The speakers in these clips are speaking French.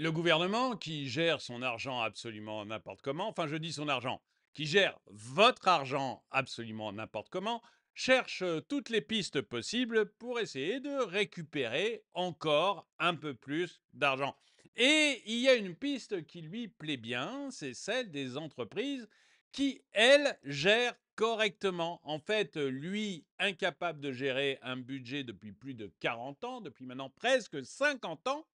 Le gouvernement qui gère son argent absolument n'importe comment, enfin je dis son argent, qui gère votre argent absolument n'importe comment, cherche toutes les pistes possibles pour essayer de récupérer encore un peu plus d'argent. Et il y a une piste qui lui plaît bien, c'est celle des entreprises qui, elles, gèrent correctement. En fait, lui, incapable de gérer un budget depuis plus de 40 ans, depuis maintenant presque 50 ans,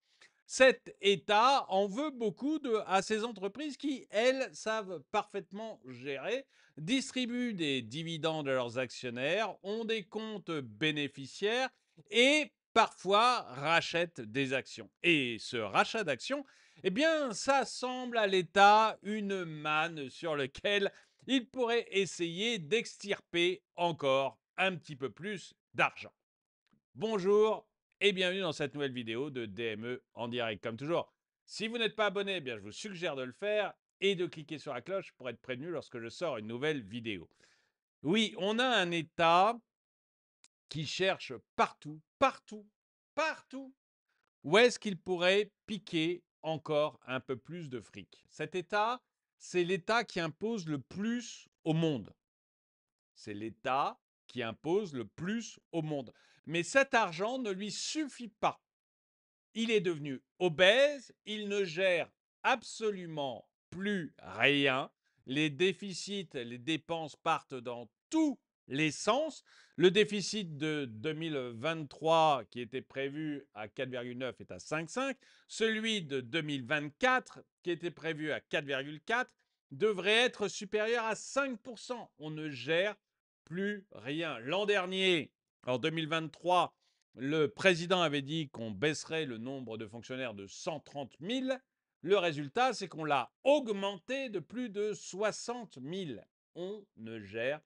cet État en veut beaucoup à ces entreprises qui, elles, savent parfaitement gérer, distribuent des dividendes à leurs actionnaires, ont des comptes bénéficiaires et parfois rachètent des actions. Et ce rachat d'actions, eh bien, ça semble à l'État une manne sur laquelle il pourrait essayer d'extirper encore un petit peu plus d'argent. Bonjour et bienvenue dans cette nouvelle vidéo de DME en direct. Comme toujours, si vous n'êtes pas abonné, eh bien, je vous suggère de le faire et de cliquer sur la cloche pour être prévenu lorsque je sors une nouvelle vidéo. Oui, on a un État qui cherche partout, partout, partout où est-ce qu'il pourrait piquer encore un peu plus de fric. Cet État, c'est l'État qui impose le plus au monde. C'est l'État qui impose le plus au monde. Mais cet argent ne lui suffit pas. Il est devenu obèse, il ne gère absolument plus rien. Les déficits, les dépenses partent dans tous les sens. Le déficit de 2023 qui était prévu à 4,9 est à 5,5. Celui de 2024 qui était prévu à 4,4 devrait être supérieur à 5%. On ne gère plus rien. L'an dernier, en 2023, le président avait dit qu'on baisserait le nombre de fonctionnaires de 130 000. Le résultat, c'est qu'on l'a augmenté de plus de 60 000. On ne gère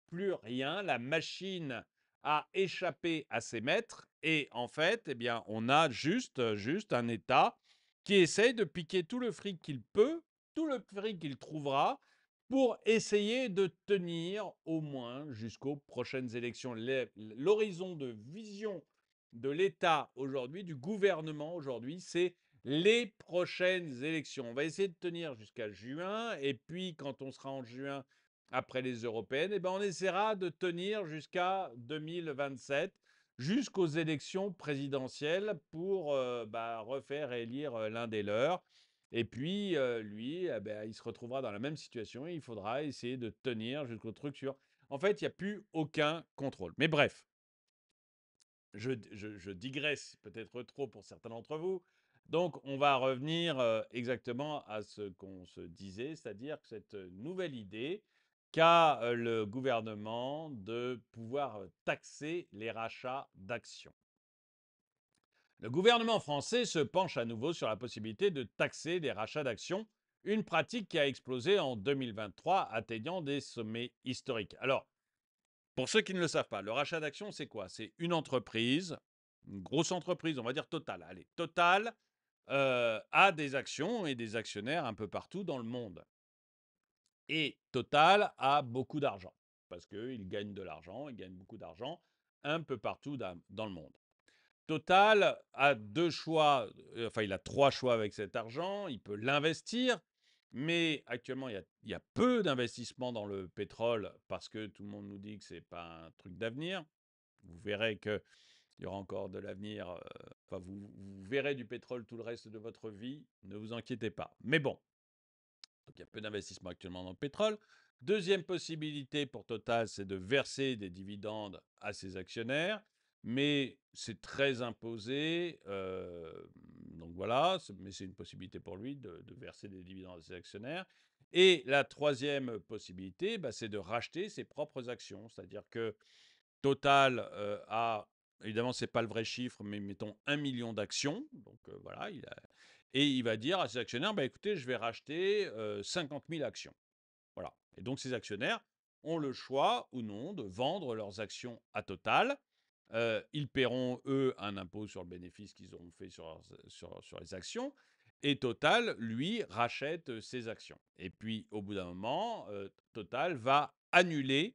plus rien. La machine a échappé à ses maîtres. Et en fait, eh bien, on a juste un État qui essaye de piquer tout le fric qu'il peut, tout le fric qu'il trouvera, pour essayer de tenir au moins jusqu'aux prochaines élections. L'horizon de vision de l'État aujourd'hui, du gouvernement aujourd'hui, c'est les prochaines élections. On va essayer de tenir jusqu'à juin, et puis quand on sera en juin, après les européennes, eh ben on essaiera de tenir jusqu'à 2027, jusqu'aux élections présidentielles pour refaire élire l'un des leurs. Et puis, lui, eh ben, il se retrouvera dans la même situation et il faudra essayer de tenir jusqu'au truc sur... En fait, il n'y a plus aucun contrôle. Mais bref, je digresse peut-être trop pour certains d'entre vous. Donc, on va revenir exactement à ce qu'on se disait, c'est-à-dire que cette nouvelle idée qu'a le gouvernement de pouvoir taxer les rachats d'actions. Le gouvernement français se penche à nouveau sur la possibilité de taxer les rachats d'actions, une pratique qui a explosé en 2023, atteignant des sommets historiques. Alors, pour ceux qui ne le savent pas, le rachat d'actions, c'est quoi? C'est une entreprise, une grosse entreprise, on va dire Total. Allez, Total a des actions et des actionnaires un peu partout dans le monde. Et Total a beaucoup d'argent, parce qu'il gagne de l'argent, il gagne beaucoup d'argent un peu partout dans le monde. Total a deux choix, enfin il a trois choix avec cet argent. Il peut l'investir, mais actuellement il y a peu d'investissements dans le pétrole parce que tout le monde nous dit que ce n'est pas un truc d'avenir. Vous verrez qu'il y aura encore de l'avenir, enfin vous verrez du pétrole tout le reste de votre vie, ne vous inquiétez pas. Mais bon, donc il y a peu d'investissements actuellement dans le pétrole. Deuxième possibilité pour Total, c'est de verser des dividendes à ses actionnaires, mais c'est très imposé. Donc voilà, mais c'est une possibilité pour lui de verser des dividendes à ses actionnaires. Et la troisième possibilité, c'est de racheter ses propres actions. C'est-à-dire que Total a, évidemment, ce n'est pas le vrai chiffre, mais mettons 1 million d'actions. Donc voilà, et il va dire à ses actionnaires, écoutez, je vais racheter 50 000 actions. Voilà. Et donc ces actionnaires ont le choix ou non de vendre leurs actions à Total. Ils paieront, eux, un impôt sur le bénéfice qu'ils auront fait sur les actions. Et Total, lui, rachète ses actions. Et puis, au bout d'un moment, Total va annuler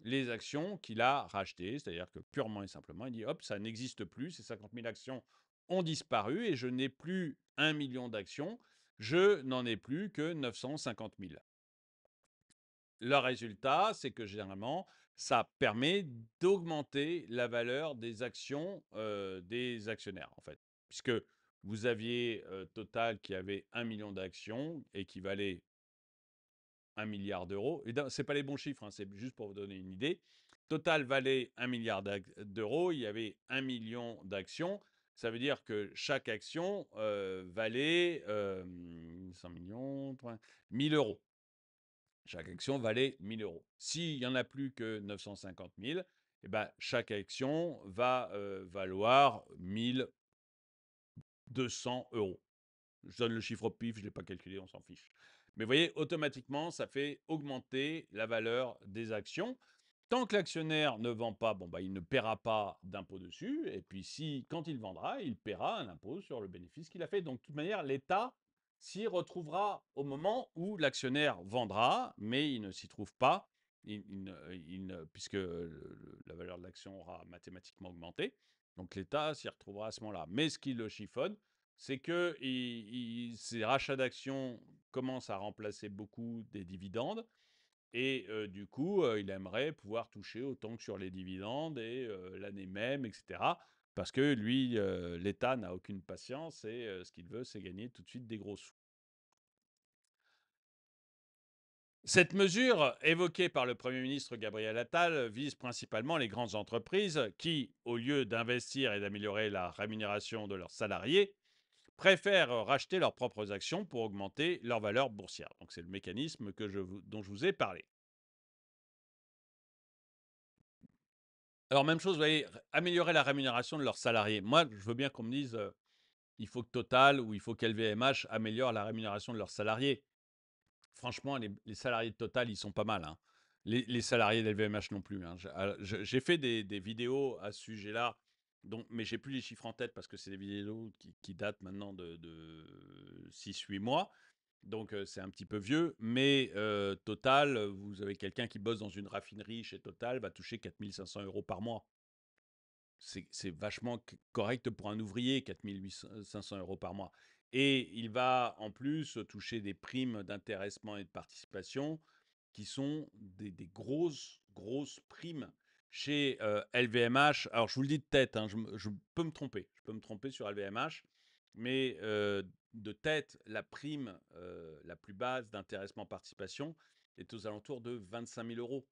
les actions qu'il a rachetées. C'est-à-dire que purement et simplement, il dit, hop, ça n'existe plus, ces 50 000 actions ont disparu et je n'ai plus 1 million d'actions, je n'en ai plus que 950 000. Le résultat, c'est que généralement, ça permet d'augmenter la valeur des actions des actionnaires, en fait. Puisque vous aviez Total qui avait 1 million d'actions et qui valait 1 milliard d'euros. Et ce pas les bons chiffres, hein, c'est juste pour vous donner une idée. Total valait 1 milliard d'euros, il y avait 1 million d'actions. Ça veut dire que chaque action valait 100 millions, 1000 euros. Chaque action valait 1000 euros. S'il n'y en a plus que 950 000, eh ben, chaque action va valoir 1200 euros. Je donne le chiffre au pif, je ne l'ai pas calculé, on s'en fiche. Mais vous voyez, automatiquement, ça fait augmenter la valeur des actions. Tant que l'actionnaire ne vend pas, bon, bah, il ne paiera pas d'impôt dessus. Et puis, quand il vendra, il paiera un impôt sur le bénéfice qu'il a fait. Donc, de toute manière, l'État s'y retrouvera au moment où l'actionnaire vendra, mais il ne s'y trouve pas, puisque la valeur de l'action aura mathématiquement augmenté. Donc, l'État s'y retrouvera à ce moment-là. Mais ce qui le chiffonne, c'est que ces rachats d'actions commencent à remplacer beaucoup des dividendes. Et du coup, il aimerait pouvoir toucher autant que sur les dividendes et l'année même, etc. Parce que lui, l'État n'a aucune patience et ce qu'il veut, c'est gagner tout de suite des gros sous. Cette mesure, évoquée par le Premier ministre Gabriel Attal, vise principalement les grandes entreprises qui, au lieu d'investir et d'améliorer la rémunération de leurs salariés, préfèrent racheter leurs propres actions pour augmenter leur valeur boursière. Donc c'est le mécanisme dont je vous ai parlé. Alors même chose, vous voyez, améliorer la rémunération de leurs salariés. Moi, je veux bien qu'on me dise, il faut que Total ou il faut qu'LVMH améliore la rémunération de leurs salariés. Franchement, les salariés de Total, ils sont pas mal, hein. Les salariés d'LVMH non plus, hein. J'ai fait des vidéos à ce sujet-là, mais j'ai plus les chiffres en tête parce que c'est des vidéos qui datent maintenant de 6-8 mois. Donc c'est un petit peu vieux, mais Total, vous avez quelqu'un qui bosse dans une raffinerie chez Total, va toucher 4 500 euros par mois. C'est vachement correct pour un ouvrier, 4 500 euros par mois. Et il va en plus toucher des primes d'intéressement et de participation qui sont des grosses, grosses primes chez LVMH. Alors, je vous le dis de tête, hein, je peux me tromper. Je peux me tromper sur LVMH, mais de tête, la prime la plus basse d'intéressement-participation est aux alentours de 25 000 euros.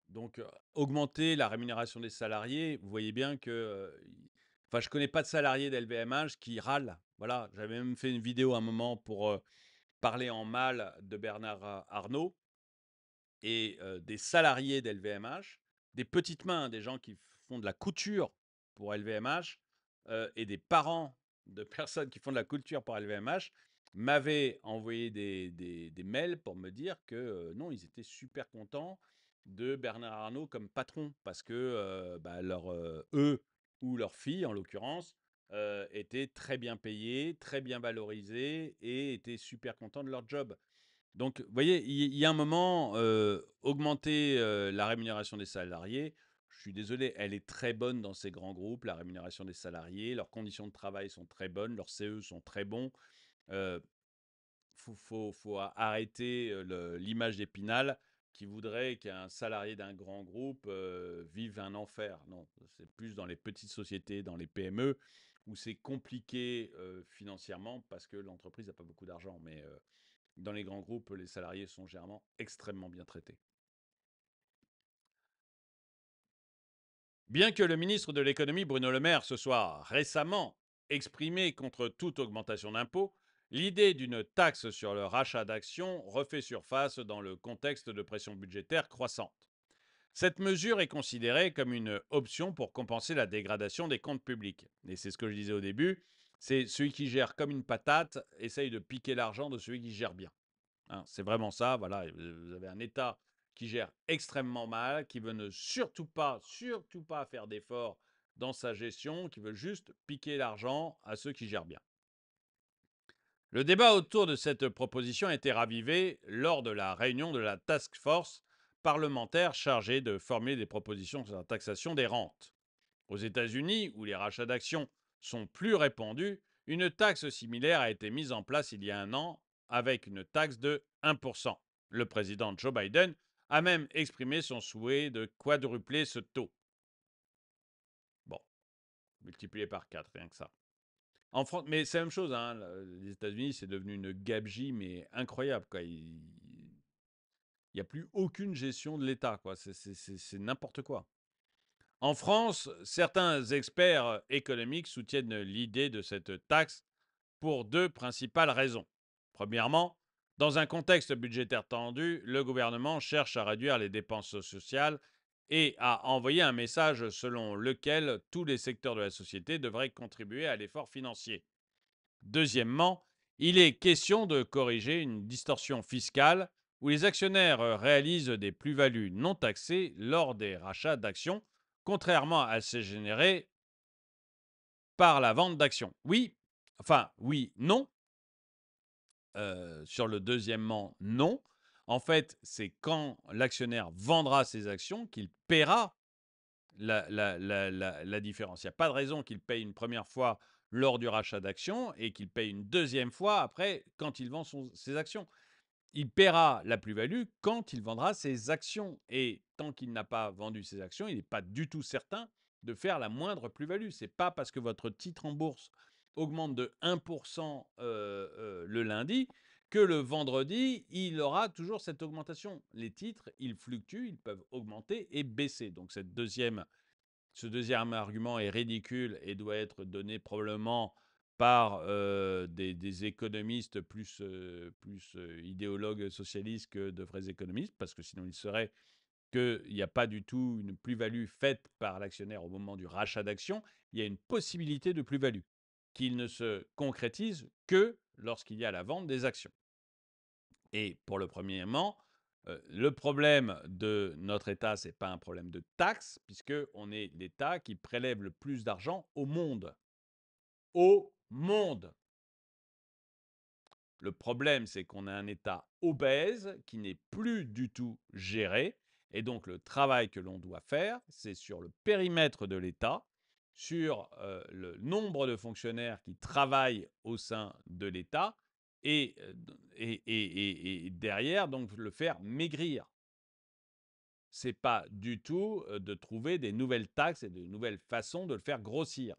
Donc, augmenter la rémunération des salariés, vous voyez bien que. Enfin, je connais pas de salariés d'LVMH qui râlent. Voilà, j'avais même fait une vidéo à un moment pour parler en mal de Bernard Arnault et des salariés d'LVMH, des petites mains, des gens qui font de la couture pour LVMH et des parents de personnes qui font de la couture pour LVMH m'avaient envoyé des mails pour me dire que non, ils étaient super contents de Bernard Arnault comme patron parce que eux ou leurs filles, en l'occurrence, étaient très bien payés, très bien valorisés et étaient super contents de leur job. Donc, vous voyez, il y a un moment, augmenter la rémunération des salariés, je suis désolé, elle est très bonne dans ces grands groupes, la rémunération des salariés, leurs conditions de travail sont très bonnes, leurs CE sont très bons. Il faut arrêter l'image d'Épinal qui voudrait qu'un salarié d'un grand groupe vive un enfer. Non, c'est plus dans les petites sociétés, dans les PME, où c'est compliqué financièrement parce que l'entreprise n'a pas beaucoup d'argent. Mais dans les grands groupes, les salariés sont généralement extrêmement bien traités. Bien que le ministre de l'économie Bruno Le Maire se soit récemment exprimé contre toute augmentation d'impôts, l'idée d'une taxe sur le rachat d'actions refait surface dans le contexte de pression budgétaire croissante. Cette mesure est considérée comme une option pour compenser la dégradation des comptes publics. Et c'est ce que je disais au début, c'est celui qui gère comme une patate essaye de piquer l'argent de celui qui gère bien. Hein, c'est vraiment ça, voilà. Vous avez un État qui gère extrêmement mal, qui veut ne surtout pas faire d'efforts dans sa gestion, qui veut juste piquer l'argent à ceux qui gèrent bien. Le débat autour de cette proposition a été ravivé lors de la réunion de la task force parlementaire chargée de formuler des propositions sur la taxation des rentes. Aux États-Unis, où les rachats d'actions sont plus répandues, une taxe similaire a été mise en place il y a un an avec une taxe de 1%. Le président Joe Biden a même exprimé son souhait de quadrupler ce taux. Bon, multiplié par 4, rien que ça. En France, mais c'est la même chose, hein, les États-Unis, c'est devenu une gabegie, mais incroyable, quoi. Il n'y a plus aucune gestion de l'État, quoi. C'est n'importe quoi. En France, certains experts économiques soutiennent l'idée de cette taxe pour deux principales raisons. Premièrement, dans un contexte budgétaire tendu, le gouvernement cherche à réduire les dépenses sociales et à envoyer un message selon lequel tous les secteurs de la société devraient contribuer à l'effort financier. Deuxièmement, il est question de corriger une distorsion fiscale où les actionnaires réalisent des plus-values non taxées lors des rachats d'actions, contrairement à ces générées par la vente d'actions. Oui, enfin oui, non. Sur le deuxièmement, non. En fait, c'est quand l'actionnaire vendra ses actions qu'il paiera la différence. Il n'y a pas de raison qu'il paye une première fois lors du rachat d'actions et qu'il paye une deuxième fois après quand il vend ses actions. Il paiera la plus-value quand il vendra ses actions. Et tant qu'il n'a pas vendu ses actions, il n'est pas du tout certain de faire la moindre plus-value. Ce n'est pas parce que votre titre en bourse augmente de 1% le lundi que le vendredi, il aura toujours cette augmentation. Les titres, ils fluctuent, ils peuvent augmenter et baisser. Donc ce deuxième argument est ridicule et doit être donné probablement par des économistes plus idéologues socialistes que de vrais économistes, parce que sinon il serait qu'il n'y a pas du tout une plus-value faite par l'actionnaire au moment du rachat d'actions, il y a une possibilité de plus-value qu'il ne se concrétise que lorsqu'il y a la vente des actions. Et pour le premièrement, le problème de notre État, ce n'est pas un problème de taxes, puisqu'on est l'État qui prélève le plus d'argent au monde. Au monde. Le problème, c'est qu'on a un État obèse qui n'est plus du tout géré. Et donc, le travail que l'on doit faire, c'est sur le périmètre de l'État, sur le nombre de fonctionnaires qui travaillent au sein de l'État et, et derrière, donc, le faire maigrir. C'est pas du tout de trouver des nouvelles taxes et de nouvelles façons de le faire grossir.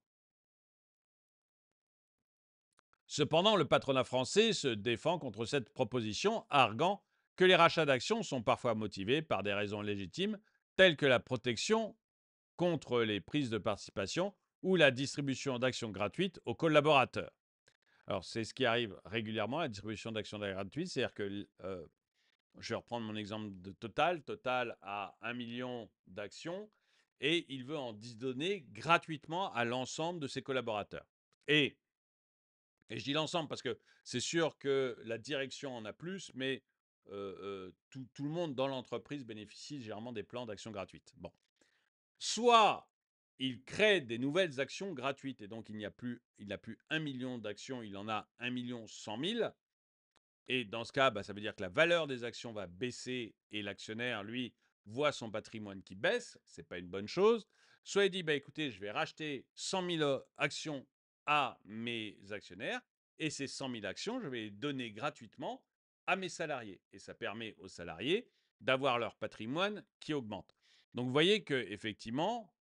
Cependant, le patronat français se défend contre cette proposition, arguant que les rachats d'actions sont parfois motivés par des raisons légitimes, telles que la protection contre les prises de participation ou la distribution d'actions gratuites aux collaborateurs. Alors, c'est ce qui arrive régulièrement, la distribution d'actions gratuites, c'est-à-dire que, je vais reprendre mon exemple de Total. Total a 1 million d'actions et il veut en donner gratuitement à l'ensemble de ses collaborateurs. Et je dis l'ensemble parce que c'est sûr que la direction en a plus, mais tout le monde dans l'entreprise bénéficie généralement des plans d'actions gratuites. Bon. Soit il crée des nouvelles actions gratuites et donc il n'a plus 1 million d'actions, il en a 1 100 000. Et dans ce cas, ça veut dire que la valeur des actions va baisser et l'actionnaire, lui, voit son patrimoine qui baisse. Ce n'est pas une bonne chose. Soit il dit, écoutez, je vais racheter 100 000 actions à mes actionnaires et ces 100 000 actions, je vais les donner gratuitement à mes salariés. Et ça permet aux salariés d'avoir leur patrimoine qui augmente. Donc vous voyez qu'effectivement,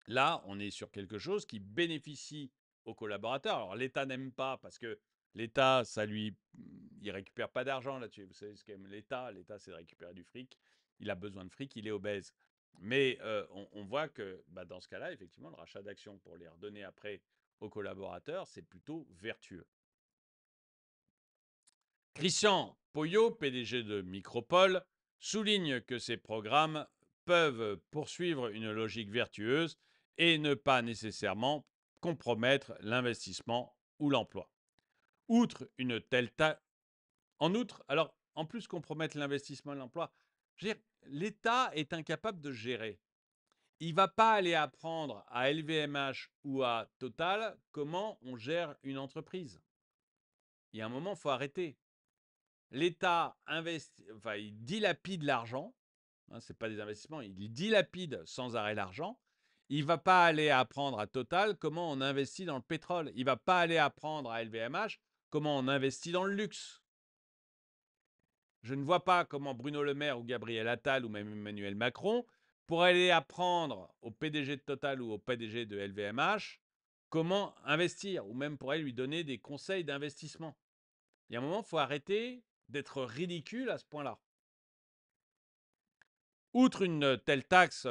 là, on est sur quelque chose qui bénéficie aux collaborateurs. Alors l'État n'aime pas parce que l'État, il récupère pas d'argent là-dessus. Vous savez ce qu'aime l'État. L'État, c'est de récupérer du fric. Il a besoin de fric, il est obèse. Mais on voit que dans ce cas-là, effectivement, le rachat d'actions pour les redonner après aux collaborateurs, c'est plutôt vertueux. Christian Poyot, PDG de Micropole, souligne que ces programmes peuvent poursuivre une logique vertueuse et ne pas nécessairement compromettre l'investissement ou l'emploi. Outre une telle En outre, alors, en plus compromettre l'investissement et l'emploi, je veux dire, l'État est incapable de gérer. Il ne va pas aller apprendre à LVMH ou à Total comment on gère une entreprise. Il y a un moment, il faut arrêter. L'État il dilapide l'argent. Ce n'est pas des investissements, il dilapide sans arrêt l'argent. Il va pas aller apprendre à Total comment on investit dans le pétrole. Il va pas aller apprendre à LVMH comment on investit dans le luxe. Je ne vois pas comment Bruno Le Maire ou Gabriel Attal ou même Emmanuel Macron pourraient aller apprendre au PDG de Total ou au PDG de LVMH comment investir, ou même pourraient lui donner des conseils d'investissement. Il y a un moment, il faut arrêter d'être ridicule à ce point-là. En outre, une telle taxe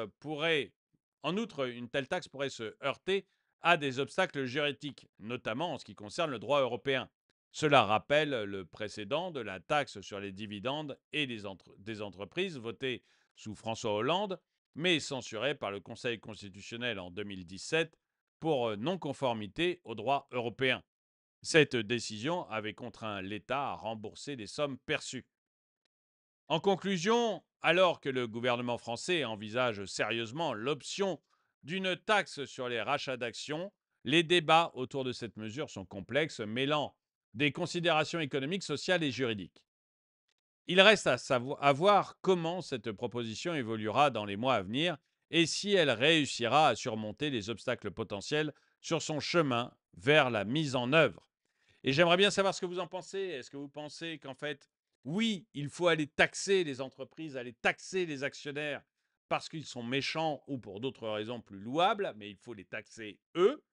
pourrait se heurter à des obstacles juridiques, notamment en ce qui concerne le droit européen. Cela rappelle le précédent de la taxe sur les dividendes et des entreprises votée sous François Hollande, mais censurée par le Conseil constitutionnel en 2017 pour non-conformité au droit européen. Cette décision avait contraint l'État à rembourser les sommes perçues. En conclusion, alors que le gouvernement français envisage sérieusement l'option d'une taxe sur les rachats d'actions, les débats autour de cette mesure sont complexes, mêlant des considérations économiques, sociales et juridiques. Il reste à voir comment cette proposition évoluera dans les mois à venir et si elle réussira à surmonter les obstacles potentiels sur son chemin vers la mise en œuvre. Et j'aimerais bien savoir ce que vous en pensez. Est-ce que vous pensez qu'en fait, oui, il faut aller taxer les entreprises, aller taxer les actionnaires parce qu'ils sont méchants ou pour d'autres raisons plus louables, mais il faut les taxer eux?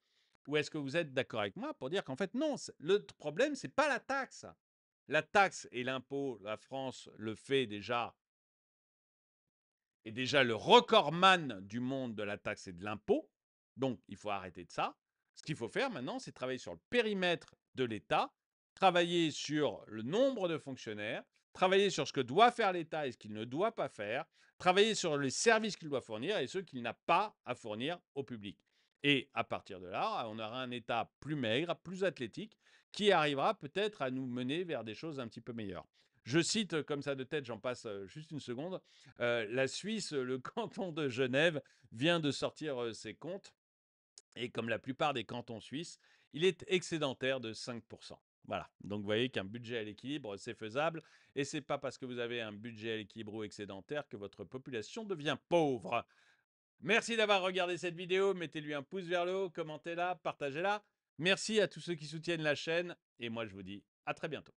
Ou est-ce que vous êtes d'accord avec moi pour dire qu'en fait, non, le problème, c'est pas la taxe. La taxe et l'impôt, la France le fait déjà, est déjà le recordman du monde de la taxe et de l'impôt. Donc, il faut arrêter de ça. Ce qu'il faut faire maintenant, c'est travailler sur le périmètre de l'État, travailler sur le nombre de fonctionnaires, travailler sur ce que doit faire l'État et ce qu'il ne doit pas faire, travailler sur les services qu'il doit fournir et ceux qu'il n'a pas à fournir au public. Et à partir de là, on aura un État plus maigre, plus athlétique, qui arrivera peut-être à nous mener vers des choses un petit peu meilleures. Je cite comme ça de tête, j'en passe juste une seconde, la Suisse, le canton de Genève vient de sortir ses comptes et comme la plupart des cantons suisses, il est excédentaire de 5%. Voilà, donc vous voyez qu'un budget à l'équilibre, c'est faisable et c'est pas parce que vous avez un budget à l'équilibre ou excédentaire que votre population devient pauvre. Merci d'avoir regardé cette vidéo, mettez-lui un pouce vers le haut, commentez-la, partagez-la. Merci à tous ceux qui soutiennent la chaîne et moi je vous dis à très bientôt.